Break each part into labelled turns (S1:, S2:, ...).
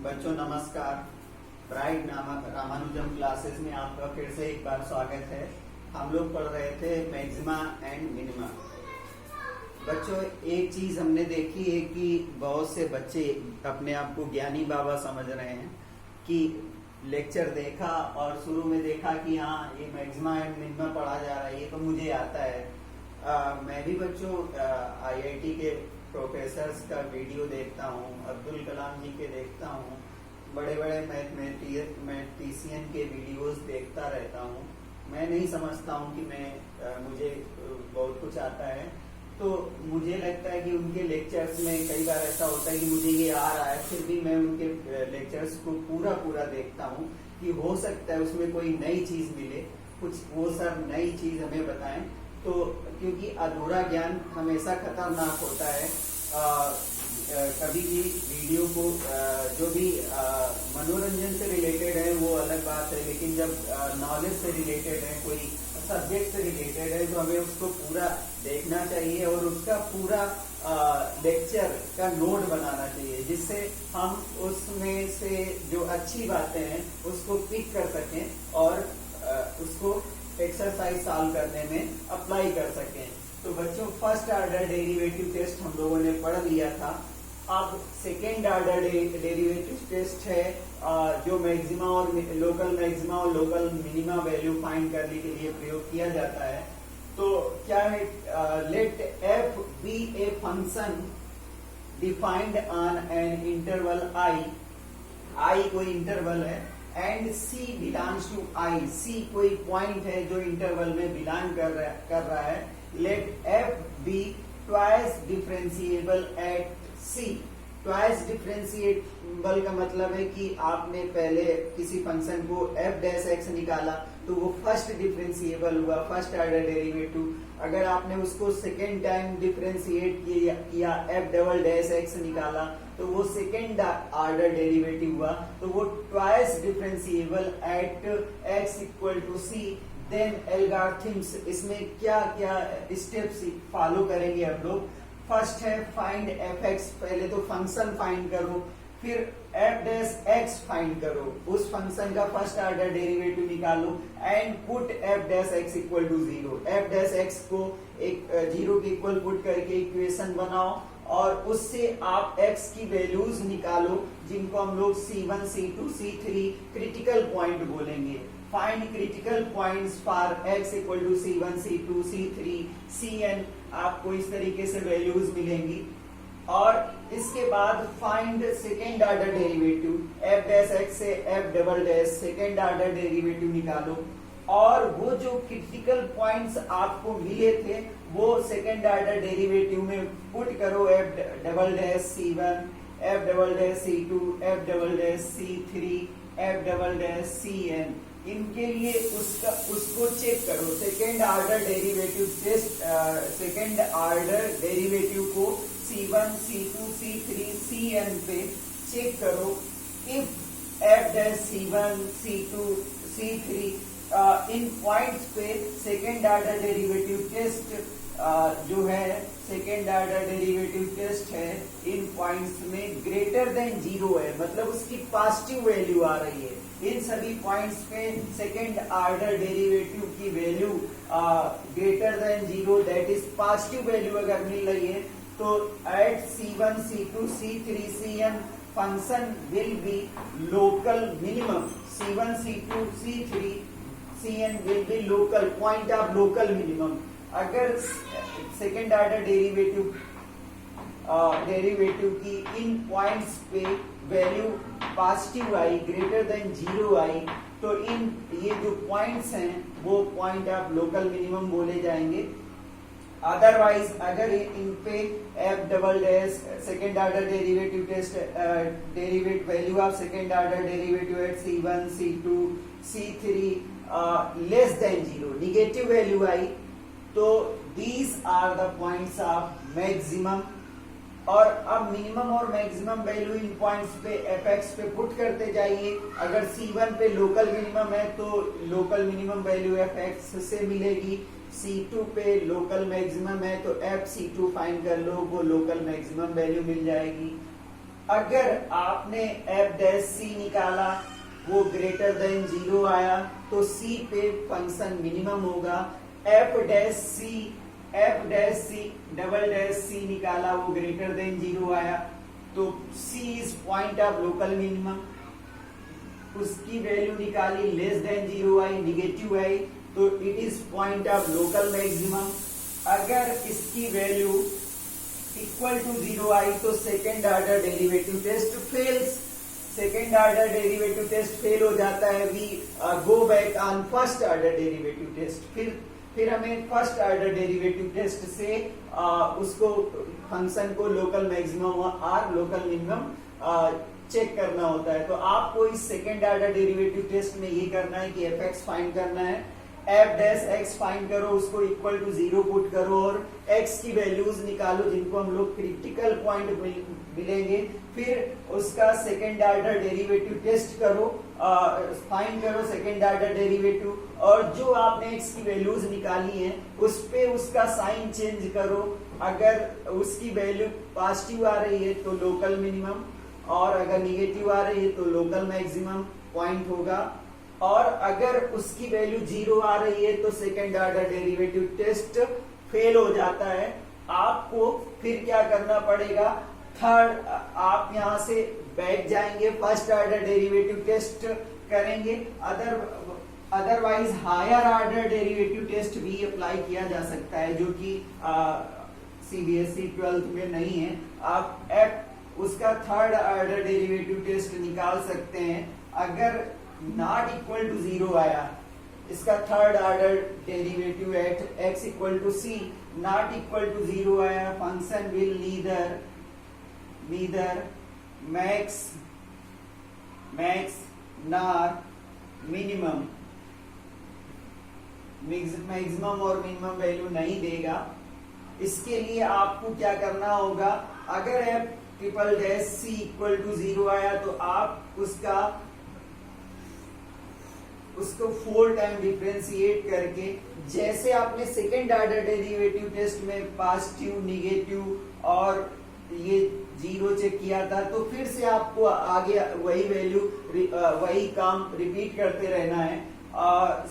S1: बच्चों नमस्कार। Bright Ramanujan classes में आपका फिर से एक बार स्वागत है। हम लोग पढ़ रहे थे मैक्सिमा एंड मिनिमा। बच्चों एक चीज हमने देखी है कि बहुत से बच्चे अपने आप को ज्ञानी बाबा समझ रहे हैं कि लेक्चर देखा और शुरू में देखा कि हाँ ये मैक्सिमा एंड मिनिमा पढ़ा जा रहा है, ये तो मुझे आता है। मैं भी बच्चों आईआईटी के प्रोफेसर्स का वीडियो देखता हूँ, अब्दुल कलाम जी के देखता हूँ, बड़े बड़े मैथमेटिशियन के वीडियोस देखता रहता हूँ। मैं नहीं समझता हूँ कि मुझे बहुत कुछ आता है। तो मुझे लगता है कि उनके लेक्चर्स में कई बार ऐसा होता है कि मुझे ये आ रहा है, फिर भी मैं उनके लेक्चर्स को पूरा देखता हूँ कि हो सकता है उसमें कोई नई चीज मिले, कुछ वो सर नई चीज हमें बताएं। तो क्योंकि अधूरा ज्ञान हमेशा खतरनाक होता है। कभी भी वीडियो को जो भी मनोरंजन से रिलेटेड है वो अलग बात है, लेकिन जब नॉलेज से रिलेटेड है, कोई सब्जेक्ट से रिलेटेड है, तो हमें उसको पूरा देखना चाहिए और उसका पूरा लेक्चर का नोट बनाना चाहिए, जिससे हम उसमें से जो अच्छी बातें हैं उसको पिक कर सकें और उसको एक्सरसाइज सॉल्व करने में अप्लाई कर सकें। तो बच्चों फर्स्ट ऑर्डर डेरिवेटिव टेस्ट हम लोगों ने पढ़ लिया था। अब सेकेंड ऑर्डर डेरिवेटिव टेस्ट है जो मैक्सिमा और लोकल मैक्सिमा और लोकल मिनिमा वैल्यू फाइंड करने के लिए प्रयोग किया जाता है। तो क्या है, let f be a function defined on an interval I कोई इंटरवल है, and C belongs to I, C कोई पॉइंट है जो इंटरवल में बिलोंग कर रहा है। Let F be twice differentiable at C। Twice differentiable का मतलब है कि आपने पहले किसी फंक्शन को f डैश x निकाला तो वो फर्स्ट डिफरेंशिएबल हुआ, फर्स्ट ऑर्डर डेरिवेटिव। अगर आपने उसको सेकेंड टाइम डिफरेंशिएट किया f डबल डैश x निकाला तो वो सेकेंड ऑर्डर डेरिवेटिव हुआ। तो वो twice differentiable at x equal to c। Then algorithms, इसमें क्या क्या स्टेप्स फॉलो करेंगे हम लोग। फर्स्ट है फाइंड fx, पहले तो फंक्शन फाइंड करो, फिर f डैश x फाइंड करो, उस फंक्शन का फर्स्ट ऑर्डर डेरिवेटिव निकालो, and put f dash x equal to 0। f dash x को एक 0 के इक्वल पुट करके इक्वेशन बनाओ और उससे आप x की वैल्यूज निकालो, जिनको हम लोग C1, C2, C3 critical point बोलेंगे। Find critical points for x equal to C1, C2, C3, Cn, आपको इस तरीके से वैल्यूज मिलेंगी। और इसके बाद find second order derivative, f dash x से f double dash second order derivative निकालो, और वो जो क्रिटिकल पॉइंट्स आपको मिले थे वो सेकेंड ऑर्डर डेरिवेटिव में पुट करो, f double dash C1, f double dash C2, f double dash C3, f double dash Cn। इनके लिए उसको चेक करो। Second order derivative test, second order derivative को C1, C2, C3, Cn पे check करो। If f dash C1, C2, C3 इन points पे second order derivative test जो है, सेकेंड ऑर्डर डेरिवेटिव टेस्ट है, इन पॉइंट्स में ग्रेटर देन 0 है, मतलब उसकी पॉजिटिव वैल्यू आ रही है। इन सभी पॉइंट्स पे सेकेंड ऑर्डर डेरिवेटिव की value greater than 0, that is positive value अगर मिल रही है, तो एट C1, C2, C3, Cn function will be local minimum. C1, C2, C3, Cn will be local point of local minimum. अगर second order derivative की इन पॉइंट्स पे वैल्यू पॉजिटिव आई, ग्रेटर देन 0 आई, तो ये जो पॉइंट्स हैं वो पॉइंट ऑफ लोकल मिनिमम बोले जाएंगे। अदरवाइज अगर इन पे f double dash second order derivative test derivative value of second order derivative at C1, C2, C3 less than 0 negative value आई, तो these are the points of maximum. और अब minimum और मैक्सिमम वैल्यू इन points पे fx पे put करते जाइए। अगर C1 पे लोकल मिनिमम है तो लोकल मिनिमम वैल्यू fx से मिलेगी, C2 पे लोकल मैक्सिमम है तो f C2 फाइंड कर लो, वो लोकल मैक्सिमम वैल्यू मिल जाएगी। अगर आपने एफ डैश सी निकाला, वो ग्रेटर देन 0 आया, तो सी पे फंक्शन मिनिमम होगा। F dash C double dash C निकाला, वो ग्रेटर देन 0 आया, तो C is point of local minimum. उसकी वैल्यू निकाली, लेस देन 0 आई, निगेटिव आई, तो it is point of local maximum. अगर इसकी वैल्यू इक्वल टू 0 आई, तो second order derivative test fails. Second order derivative test fail हो जाता है। We go back on first order derivative test. फिर हमें फर्स्ट ऑर्डर डेरिवेटिव टेस्ट से उसको फंक्शन को लोकल मैक्सिमम और लोकल मिनिमम चेक करना होता है। तो आपको इस सेकेंड ऑर्डर डेरिवेटिव टेस्ट में ये करना है कि एफ एक्स फाइंड करना है, एफ डैश एक्स फाइंड करो, उसको इक्वल टू 0 पुट करो और एक्स की वैल्यूज निकालो जिनको हम लोग क्रिटिकल पॉइंट मिलेंगे। फिर उसका सेकेंड ऑर्डर डेरिवेटिव टेस्ट करो, फाइंड करो सेकेंड ऑर्डर डेरिवेटिव, और जो आपने एक्स की वैल्यूज निकाली हैं उस पे उसका साइन चेंज करो। अगर उसकी वैल्यू पॉजिटिव आ रही है तो लोकल मिनिमम, और अगर निगेटिव आ रही है तो लोकल मैक्सिमम पॉइंट होगा, और अगर उसकी वैल्यू 0 आ रही है तो second order derivative test fail हो जाता है। आपको फिर क्या करना पड़ेगा, थर्ड आप यहां से बैक जाएंगे, फर्स्ट ऑर्डर डेरिवेटिव टेस्ट करेंगे। Otherwise higher order derivative test भी अप्लाई किया जा सकता है, जो कि सीबीएसई 12th में नहीं है। आप उसका थर्ड ऑर्डर डेरिवेटिव टेस्ट निकाल सकते हैं। अगर नॉट इक्वल टू 0 आया, इसका third order derivative at x equal to C not equal to 0 आया, function will neither max nor maximum और मिनिमम वैल्यू नहीं देगा। इसके लिए आपको क्या करना होगा, अगर F triple dash C equal to 0 आया तो आप उसको 4 टाइम डिफरेंशिएट करके, जैसे आपने सेकेंड ऑर्डर डेरिवेटिव टेस्ट में पॉजिटिव, निगेटिव और ये 0 चेक किया था, तो फिर से आपको आगे वही वैल्यू वही काम रिपीट करते रहना है।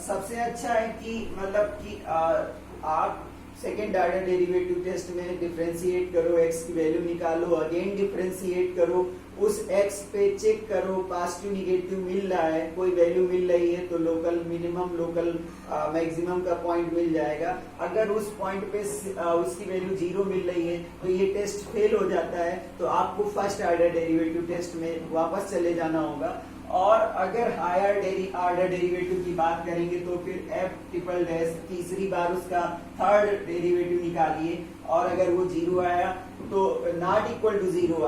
S1: सबसे अच्छा है कि मतलब कि आप सेकेंड ऑर्डर डेरिवेटिव टेस्ट में डिफरेंशिएट करो, एक्स की वैल्यू निकालो, अगेन डिफरेंशिएट करो, उस एक्स पे चेक करो पॉजिटिव निगेटिव मिल रहा है, कोई वैल्यू मिल रही है तो लोकल मिनिमम लोकल मैक्सिमम का पॉइंट मिल जाएगा। अगर उस पॉइंट पे उसकी वैल्यू 0 मिल रही है तो ये टेस्ट फेल हो जाता है, तो आपको फर्स्ट ऑर्डर डेरिवेटिव टेस्ट में वापस चले जाना होगा। और अगर हायर ऑर्डर डेरिवेटिव की बात करेंगे तो फिर एफ ट्रिपल डैश तीसरी बार उसका थर्ड डेरिवेटिव निकालिए, और अगर वो 0 आया तो नॉट इक्वल टू 0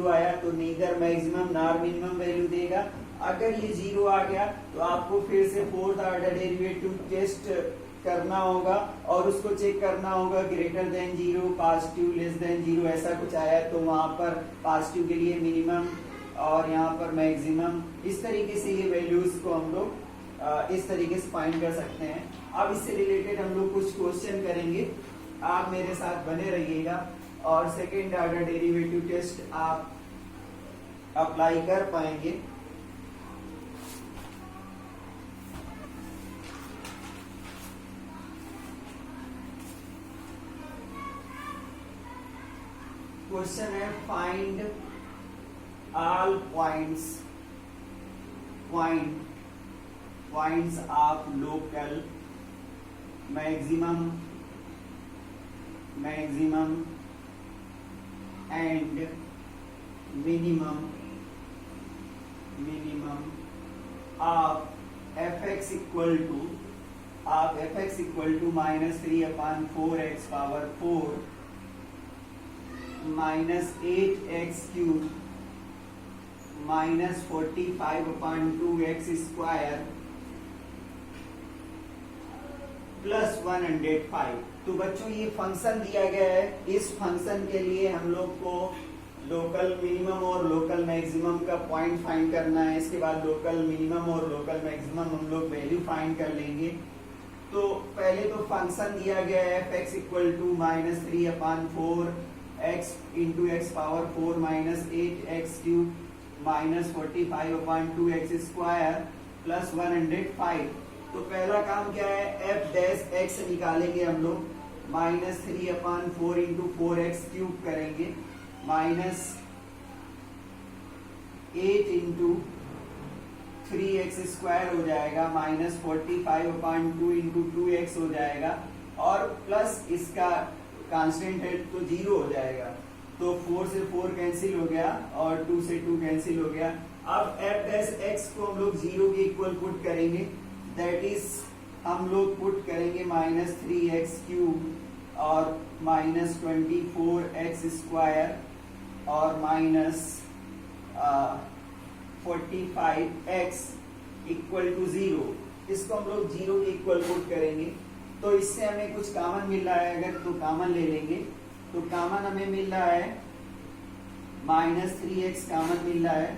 S1: आया तो neither maximum nor minimum value देगा। अगर ये 0 आ गया तो आपको फिर से फोर्थ ऑर्डर डेरिवेटिव टेस्ट करना होगा और उसको चेक करना होगा greater than 0, positive, less than 0 ऐसा कुछ आया तो वहां पर पॉजिटिव के लिए मिनिमम और यहाँ पर मैक्सिमम, इस तरीके से ये वैल्यूज को हम लोग इस तरीके से फाइंड कर सकते हैं। अब इससे रिलेटेड हम लोग कुछ क्वेश्चन करेंगे, आप मेरे साथ बने रहिएगा और सेकेंड ऑर्डर डेरिवेटिव टेस्ट आप अप्लाई कर पाएंगे। क्वेश्चन है find all points of local maximum and minimum of fx equal to minus 3/4x power 4 minus 8x cube minus 45/2x square plus 105। तो बच्चों ये फंक्शन दिया गया है, इस फंक्शन के लिए हम लोग को लोकल मिनिमम और लोकल मैक्सिमम का पॉइंट फाइंड करना है। इसके बाद लोकल मिनिमम और लोकल मैक्सिमम हम लोग वैल्यू फाइंड कर लेंगे। तो पहले तो फंक्शन दिया गया है fx equal to -3/4 x into x power 4 minus 8x³ minus 45/2x² plus 105। तो पहला काम क्या है, f डैश x निकालेंगे हम लोग, माइनस 3/4 इंटू 4x³ करेंगे, माइनस 8 इंटू 3x² हो जाएगा, माइनस 45/2 इंटू 2x हो जाएगा, और प्लस इसका कांस्टेंट है तो 0 हो जाएगा। तो 4 से 4 कैंसिल हो गया और 2 से 2 कैंसिल हो गया। अब f डैश x को हम लोग 0 के इक्वल पुट करेंगे, दैट इज हम लोग पुट करेंगे माइनस 3x³ और माइनस 24x² और माइनस 45x इक्वल टू 0। इसको हम लोग 0 के इक्वल पुट करेंगे, तो इससे हमें कुछ कॉमन मिल रहा है, अगर तो कॉमन ले लेंगे तो कॉमन हमें मिल रहा है माइनस 3x कॉमन मिल रहा है,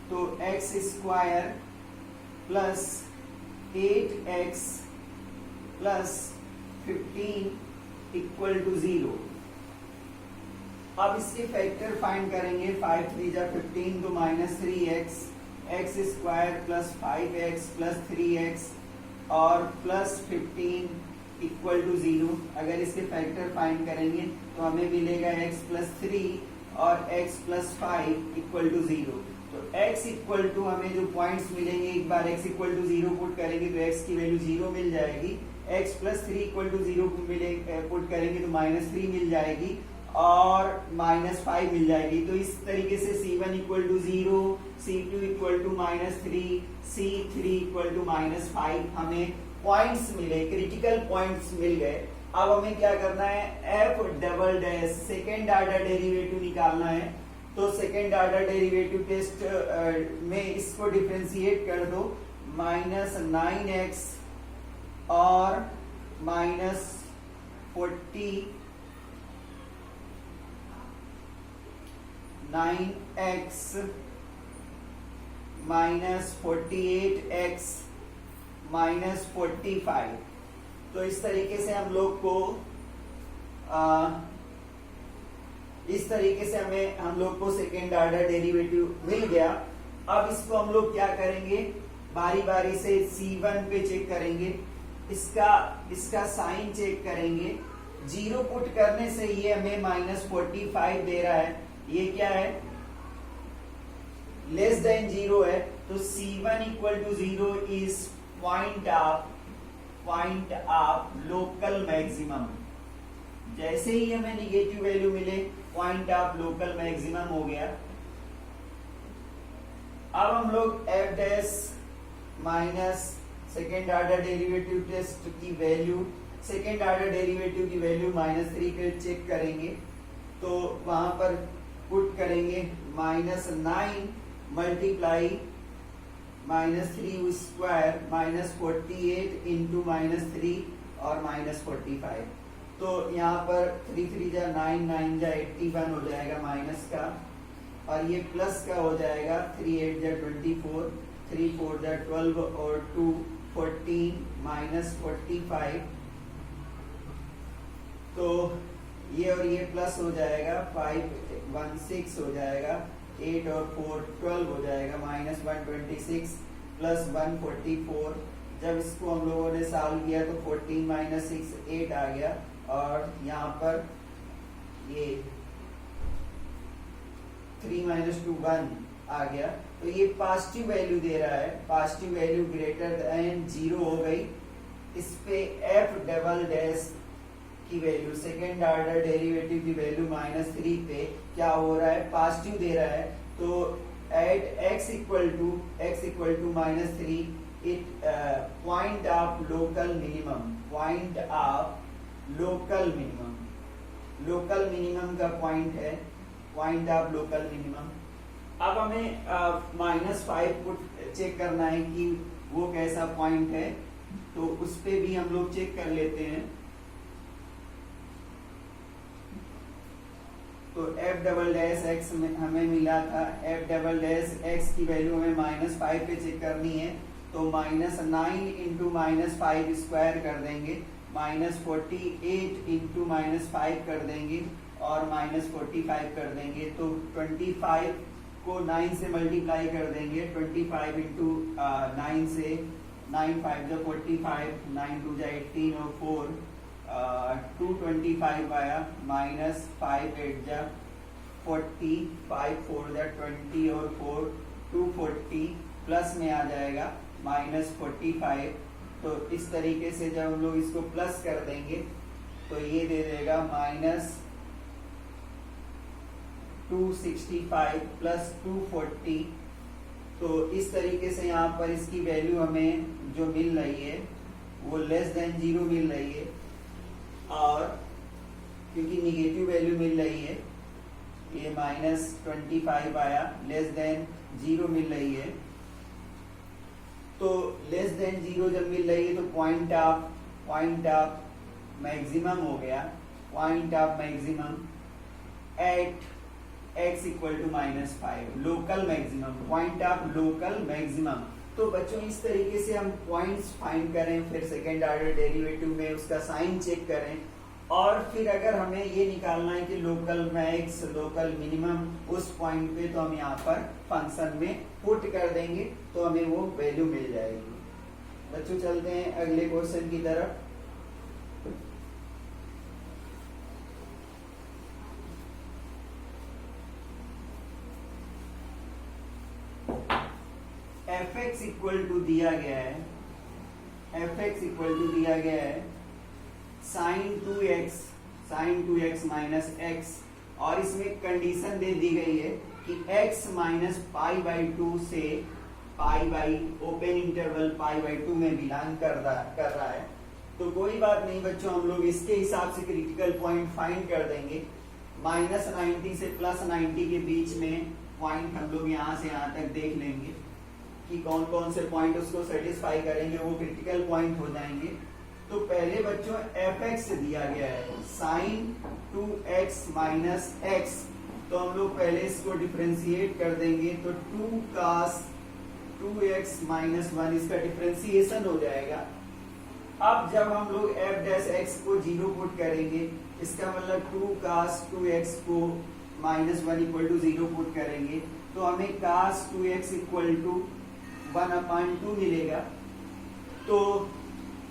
S1: तो x² plus 8x plus 15 equal to 0। अब इसके फैक्टर फाइंड करेंगे, 5 3 जा 15 तो minus 3x, x² plus 5x plus 3x और प्लस 15 इक्वल टू 0। अगर इसके फैक्टर फाइंड करेंगे तो हमें मिलेगा x प्लस 3 और x प्लस 5 इक्वल टू 0। तो x इक्वल टू हमें जो पॉइंट्स मिलेंगे, एक बार x इक्वल टू 0 पुट करेंगे तो x की वैल्यू 0 मिल जाएगी, x plus 3 equal to 0 put करेंगे तो माइनस 3 मिल जाएगी और माइनस 5 मिल जाएगी। तो इस तरीके से C1 equal to 0, C2 equal to minus 3, C3 equal to minus 5 हमें पॉइंट्स मिले, क्रिटिकल पॉइंट्स मिल गए। अब हमें क्या करना है, f double dash second order derivative निकालना है। तो सेकेंड ऑर्डर डेरिवेटिव टेस्ट में इसको डिफरेंशिएट कर दो, माइनस 9x और minus 49x minus 48x minus 45। तो इस तरीके से हम लोग को हम लोग को सेकेंड ऑर्डर डेरिवेटिव मिल गया। अब इसको हम लोग क्या करेंगे, बारी बारी से C1 पे चेक करेंगे, इसका साइन चेक करेंगे। 0 पुट करने से ये हमें माइनस 45 दे रहा है, ये क्या है, लेस देन 0 है। तो C1 equal to 0 is point of local maximum. जैसे ही हमें निगेटिव वैल्यू मिले, पॉइंट ऑफ लोकल मैक्सिमम हो गया। अब हम लोग f dash minus second order derivative test की वैल्यू, सेकेंड ऑर्डर डेरिवेटिव की वैल्यू माइनस 3 पे चेक करेंगे, तो वहां पर पुट करेंगे minus 9 multiply minus 3 square minus 48 into minus 3 और माइनस 45। तो यहाँ पर 3 3 जा 9 9 जा 81 हो जाएगा माइनस का, और ये प्लस का हो जाएगा 3 8 जा 24, 3 4 जा 12 और 2 14 माइनस 45। तो ये और ये प्लस हो जाएगा, 5 1 6 हो जाएगा, 8 और 4 12 हो जाएगा, माइनस 126 प्लस 144। जब इसको हम लोगों ने सॉल्व किया तो 14 माइनस 6 8 आ गया, और यहाँ पर ये 3 माइनस 2 1 आ गया। तो ये पॉजिटिव वैल्यू दे रहा है, पॉजिटिव वैल्यू ग्रेटर देन 0 हो गई। इस पे f डबल डैश की वैल्यू, सेकेंड ऑर्डर डेरिवेटिव की वैल्यू माइनस 3 पे क्या हो रहा है, पॉजिटिव दे रहा है। तो at x equal to minus 3 it point of local minimum, point of local minimum, local minimum का पॉइंट है, पॉइंट ऑफ लोकल मिनिमम। अब हमें -5 को चेक करना है कि वो कैसा पॉइंट है, तो उस पे भी हम लोग चेक कर लेते हैं। तो f डबल डैश x हमें मिला था, f डबल डैश x की वैल्यू हमें -5 पे चेक करनी है, तो -9 इंटू -5 स्क्वायर कर देंगे, -48 इंटू -5 कर देंगे, और -45 कर देंगे तो 25 को 9 से मल्टीप्लाई कर देंगे। 25 इंटू 9 से 9 5 जो 45, 9 2 जा 18 और 4 225 आया, -5 8 जा 40, 5 4 जा 20 और 4 240, प्लस में आ जाएगा -45। तो इस तरीके से जब हम लोग इसको प्लस कर देंगे तो ये दे देगा -265 प्लस 240। तो इस तरीके से यहाँ पर इसकी वैल्यू हमें जो मिल रही है वो <0 मिल रही है, और क्योंकि निगेटिव वैल्यू मिल रही है ये -25 आया, <0 मिल रही है। तो <0 जब मिल रही है तो पॉइंट ऑफ मैक्सिमम हो गया, point of maximum at x equal to -5, local maximum, point of local maximum. तो बच्चों इस तरीके से हम पॉइंट्स फाइंड करें, फिर सेकेंड ऑर्डर डेरिवेटिव में उसका साइन चेक करें, और फिर अगर हमें ये निकालना है कि लोकल मैक्स लोकल मिनिमम उस पॉइंट पे, तो हम यहाँ पर फंक्शन में पुट कर देंगे तो हमें वो वैल्यू मिल जाएगी। बच्चों चलते हैं अगले क्वेश्चन की तरफ। fx इक्वल टू दिया गया है, fx इक्वल टू दिया गया है sin 2x माइनस x, और इसमें कंडीशन दे दी गई है कि x माइनस π/2 से ओपन इंटरवल π/2 में बिलोंग कर रहा है। तो कोई बात नहीं बच्चों, हम लोग इसके हिसाब से क्रिटिकल पॉइंट फाइंड कर देंगे। -90 से +90 के बीच में पॉइंट हम लोग यहाँ से यहाँ तक देख लेंगे कि कौन कौन से पॉइंट उसको सेटिस्फाई करेंगे, वो क्रिटिकल पॉइंट हो जाएंगे। तो पहले बच्चों fx दिया गया है sin 2x माइनस x, तो हम लोग पहले इसको डिफरेंशिएट कर देंगे तो 2 cos 2x माइनस 1 इसका डिफरेंशिएशन हो जाएगा। अब जब हम लोग f' को 0 पुट करेंगे, इसका मतलब 2 cos 2x को -1 इक्वल टू 0 पुट करेंगे तो हमें cos 2x इक्वल टू 1/2 मिलेगा। तो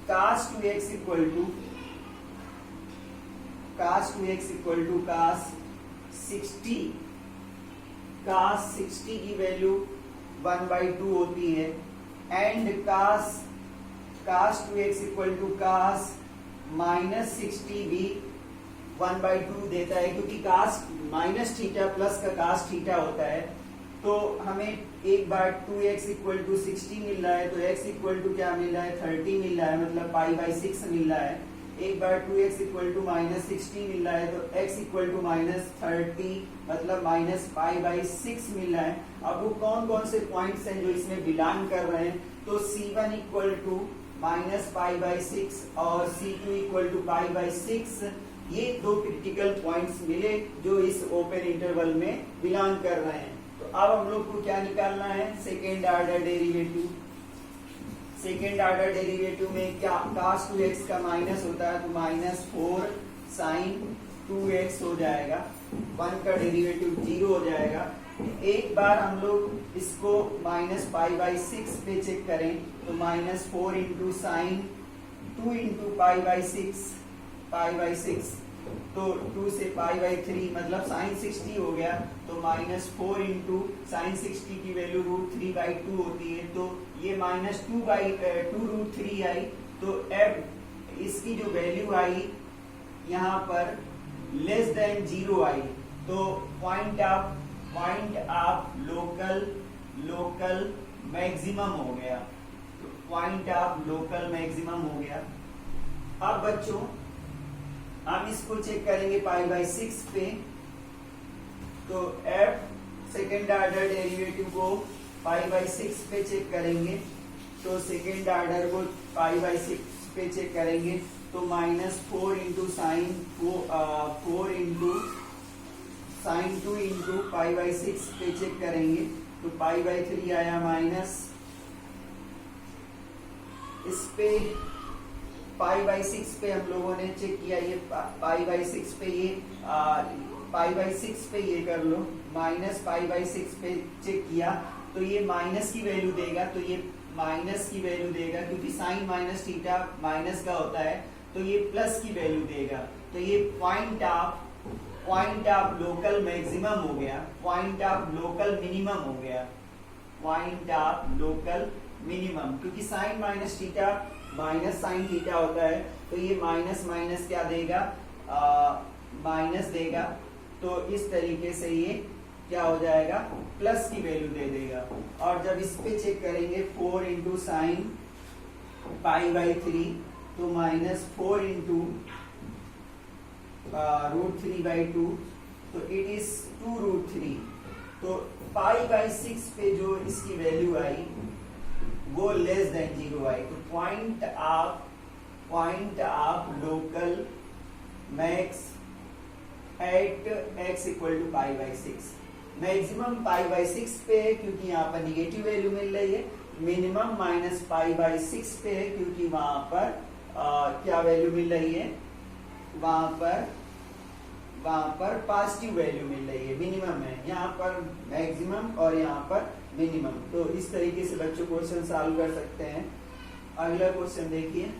S1: cos 2x equal to cos 60 की वैल्यू 1/2 होती है, and cos 2x equal to cos -60 भी 1/2 देता है, क्योंकि cos -θ प्लस का cos θ होता है। तो हमें एक बार 2x इक्वल टू 60 मिल रहा है, तो x इक्वल टू क्या मिल रहा है 30 मिल रहा है, मतलब π/6 मिल रहा है। एक बार 2x इक्वल टू -60 मिल रहा है तो x इक्वल टू -30 मतलब -π/6 मिल रहा है। अब वो कौन कौन से पॉइंट्स हैं जो इसमें बिलोंग कर रहे हैं, तो C1 इक्वल टू -π/6 और C2 इक्वल टू π/6, ये दो क्रिटिकल पॉइंट्स मिले जो इस ओपन इंटरवल में बिलोंग कर रहे हैं। तो अब हम लोग को क्या निकालना है, second order derivative. Second order derivative में क्या cos 2x का माइनस होता है, तो -4 sin 2x हो जाएगा, 1 का डेरिवेटिव 0 हो जाएगा। एक बार हम लोग इसको -π/6 पे चेक करें तो -4 इंटू साइन 2 इंटू π/6, तो 2 से π/3 मतलब sin 60 हो गया, तो -4 इंटू साइन 60 की वैल्यू √3/2 होती है, तो ये -2/2√3 आई। तो f इसकी जो वैल्यू आई यहाँ पर <0 आई, तो पॉइंट ऑफ लोकल मैक्सिमम हो गया, पॉइंट ऑफ लोकल मैक्सिमम हो गया। अब बच्चों हम इसको चेक करेंगे π/6 पे, तो f सेकेंड ऑर्डर डेरिवेटिव को π/6 पे चेक करेंगे, तो सेकेंड ऑर्डर को π/6 पे चेक करेंगे तो -4 into sine 4 into sine 2 into π/6 पे चेक करेंगे तो π/3 आया माइनस, इस पे पाई बाई 6 पे हम लोगों ने चेक किया, ये पाई बाई 6 पे ये पाई बाई 6 पे ये कर लो, माइनस पाई बाई 6 पे चेक किया तो ये माइनस की वैल्यू देगा, तो ये माइनस की वैल्यू देगा क्योंकि साइन माइनस थीटा माइनस का होता है, तो ये प्लस की वैल्यू देगा। तो ये पॉइंट ऑफ लोकल मैक्सिमम हो गया, पॉइंट ऑफ लोकल मिनिमम हो गया, पॉइंट ऑफ लोकल मिनिमम, क्योंकि sine minus theta minus sine theta होता है, तो ये माइनस माइनस क्या देगा, माइनस देगा। तो इस तरीके से ये क्या हो जाएगा, प्लस की वैल्यू दे देगा। और जब इस पे चेक करेंगे 4 इंटू साइन पाई बाई 3, तो माइनस 4 इंटू √3/2, तो इट इज 2√3। तो पाई बाई 6 पे जो इसकी वैल्यू आई वो लेस देन 0 आई। तो point of local max at x equal to pi by 6, maximum pi by 6 पे है क्योंकि यहाँ पर निगेटिव वैल्यू मिल रही है, मिनिमम माइनस पाई बाई 6 पे है क्योंकि वहां पर क्या वैल्यू मिल रही है, वहां पर पॉजिटिव वैल्यू मिल रही है, मिनिमम है, यहाँ पर मैक्सिमम और यहाँ पर मिनिमम। तो इस तरीके से बच्चों क्वेश्चन सॉल्व कर सकते हैं। अगला क्वेश्चन देखिए,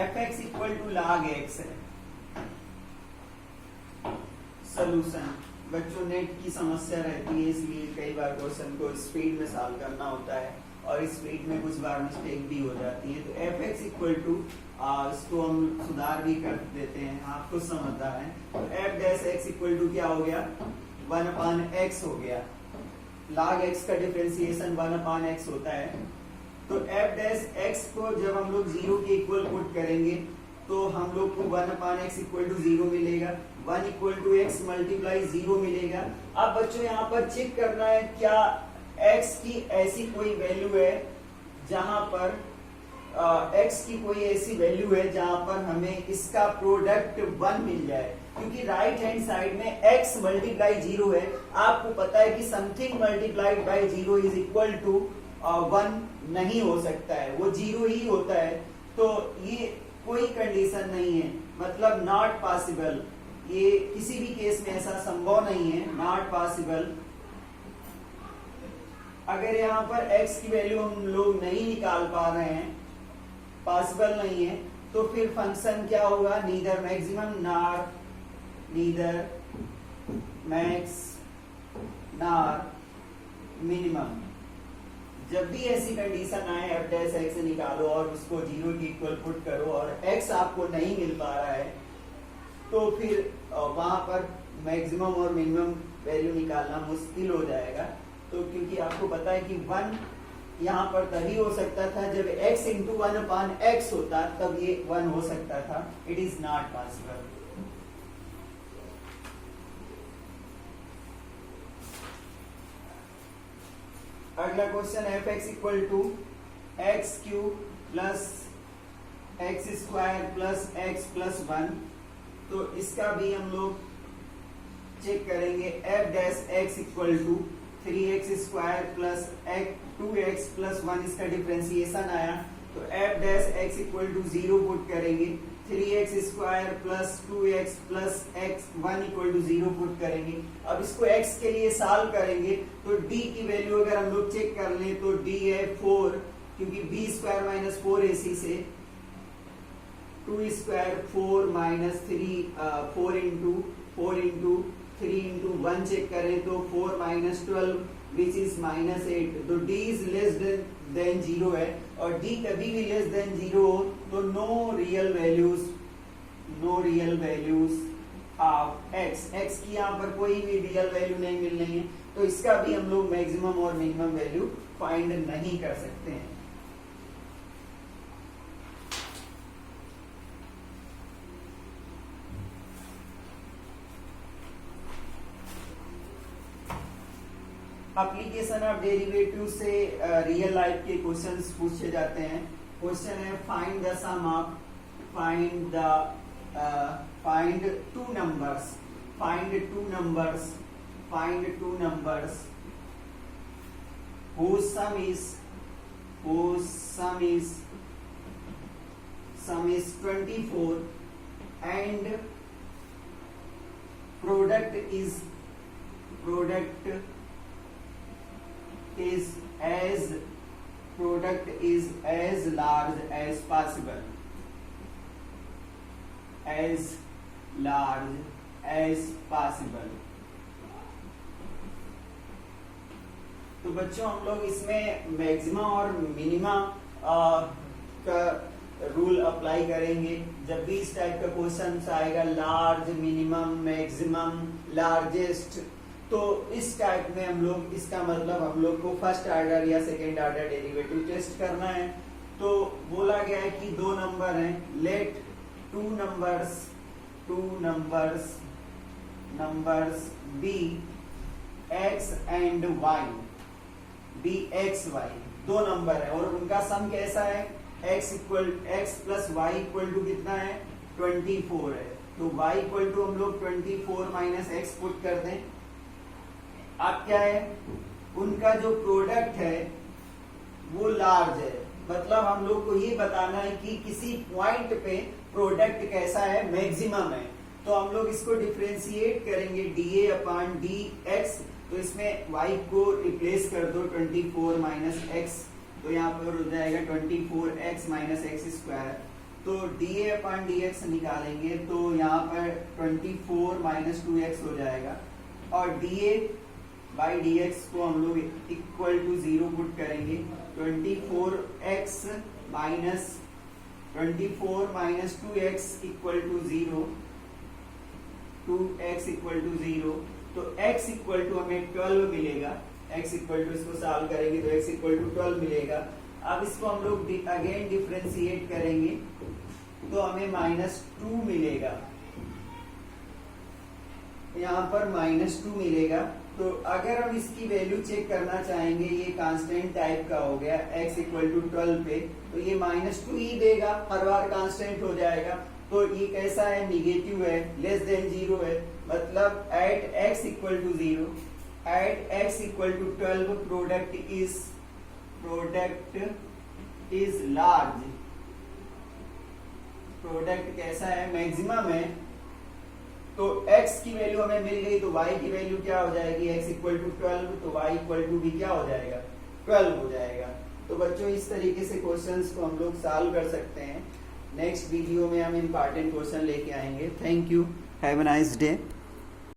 S1: fx equal to log x है। सॉल्यूशन, बच्चों नेट की समस्या रहती है इसलिए कई बार क्वेश्चन को स्पीड में सॉल्व करना होता है और स्पीड में कुछ बार मिस्टेक भी हो जाती है। तो fx इक्वल टू, इसको हम सुधार भी कर देते हैं, आप खुद समझदार हैं। तो f dash x equal to क्या हो गया, 1/x हो गया। log x का डिफरेंशिएशन 1/x होता है। तो f डैश x को जब हम लोग 0 के इक्वल पुट करेंगे तो हम लोग को 1/x इक्वल टू 0 मिलेगा, 1 इक्वल टू x मल्टीप्लाई 0 मिलेगा। अब बच्चों यहाँ पर चेक करना है क्या x की ऐसी कोई वैल्यू है जहां पर x की कोई ऐसी वैल्यू है जहां पर हमें इसका प्रोडक्ट 1 मिल जाए, क्योंकि राइट हैंड साइड में x मल्टीप्लाई 0 है। आपको पता है कि something multiplied by 0 is equal to 1 नहीं हो सकता है, वो 0 ही होता है। तो ये कोई कंडीशन नहीं है, मतलब नॉट पॉसिबल, ये किसी भी केस में ऐसा संभव नहीं है, नॉट पॉसिबल। अगर यहाँ पर x की वैल्यू हम लोग नहीं निकाल पा रहे हैं, पॉसिबल नहीं है, तो फिर फंक्शन क्या होगा, neither maximum nor neither max nor minimum. जब भी ऐसी कंडीशन आए f डैश x निकालो और उसको 0 के इक्वल पुट करो और x आपको नहीं मिल पा रहा है, तो फिर वहां पर मैक्सिमम और मिनिमम वैल्यू निकालना मुश्किल हो जाएगा। तो क्योंकि आपको पता है कि 1 यहाँ पर तभी हो सकता था जब x इंटू 1/x होता, तब ये 1 हो सकता था। It is not possible. अगला question, fx equal to x³ plus x² plus x plus 1। तो इसका भी हम लोग चेक करेंगे। f dash x equal to 3x² plus 2x plus 1, इसका डिफरेंशिएशन आया। तो f dash x equal to 0 put करेंगे, 3x² plus 2x plus x 1 equal to 0 put करेंगे। अब इसको x के लिए सॉल्व करेंगे तो d की वैल्यू अगर हम लोग चेक कर लें तो d है 4, क्योंकि b² माइनस 4ac से 2² 4 माइनस 3 4 इंटू 3 इंटू 1 चेक करें तो 4 माइनस 12 विच इज माइनस 8। तो d इज लेस देन 0 है, और d कभी भी लेस देन 0 हो तो no real values of x की यहाँ पर कोई भी रियल वैल्यू नहीं मिल रही है, तो इसका भी हम लोग मैक्सिमम और मिनिमम वैल्यू फाइंड नहीं कर सकते हैं। एप्लीकेशन ऑफ डेरिवेटिव से रियल लाइफ के क्वेश्चंस पूछे जाते हैं। क्वेश्चन है find the sum of find two numbers whose sum is 24 and product is as large as possible, तो बच्चों हम लोग इसमें मैक्सिमा और मिनिमा का रूल अप्लाई करेंगे। जब भी इस टाइप का क्वेश्चन आएगा लार्ज, मिनिमम, मैक्सिमम, लार्जेस्ट, तो इस टाइप में हम लोग इसका मतलब हम लोग को फर्स्ट ऑर्डर या सेकेंड ऑर्डर डेरिवेटिव टेस्ट करना है। तो बोला गया है कि दो नंबर हैं, let two numbers be x and y, दो नंबर है और उनका सम कैसा है, x plus y equal to कितना है 24 है। तो y इक्वल टू हम लोग 24 माइनस एक्स पुट कर दें। अब क्या है, उनका जो प्रोडक्ट है वो लार्ज है, मतलब हम लोग को ये बताना है कि किसी पॉइंट पे प्रोडक्ट कैसा है, मैक्सिमम है। तो हम लोग इसको डिफरेंशिएट करेंगे डीए अपॉन डी एक्स। तो इसमें y को रिप्लेस कर दो 24 माइनस एक्स, तो यहाँ पर हो जाएगा 24x माइनस एक्स स्क्वायर। तो dA अपॉन dx निकालेंगे तो यहाँ पर 24 माइनस 2x हो जाएगा और dA बाई dx को हम लोग इक्वल टू 0 पुट करेंगे। 24x minus 2x equal to 0, 2x equal to 0। तो x इक्वल टू हमें 12 मिलेगा, x इक्वल टू इसको सॉल्व करेंगे तो x इक्वल टू 12 मिलेगा। अब इसको हम लोग अगेन डिफरेंशिएट करेंगे तो हमें -2 मिलेगा, यहाँ पर -2 मिलेगा। तो अगर हम इसकी वैल्यू चेक करना चाहेंगे, ये कांस्टेंट टाइप का हो गया, x इक्वल टू 12 पे, तो ये -2 ही देगा, हर बार कांस्टेंट हो जाएगा। तो ये कैसा है, निगेटिव है, लेस देन 0 है, मतलब at x equal to 0, at x equal to 12 product is large, product कैसा है, मैक्सिमम है। तो x की वैल्यू हमें मिल गई, तो y की वैल्यू क्या हो जाएगी, x इक्वल टू 12, तो y इक्वल टू भी क्या हो जाएगा, 12 हो जाएगा। तो बच्चों इस तरीके से क्वेश्चंस को हम लोग सॉल्व कर सकते हैं। नेक्स्ट वीडियो में हम इंपॉर्टेंट क्वेश्चन लेके आएंगे। Thank you, have a nice day.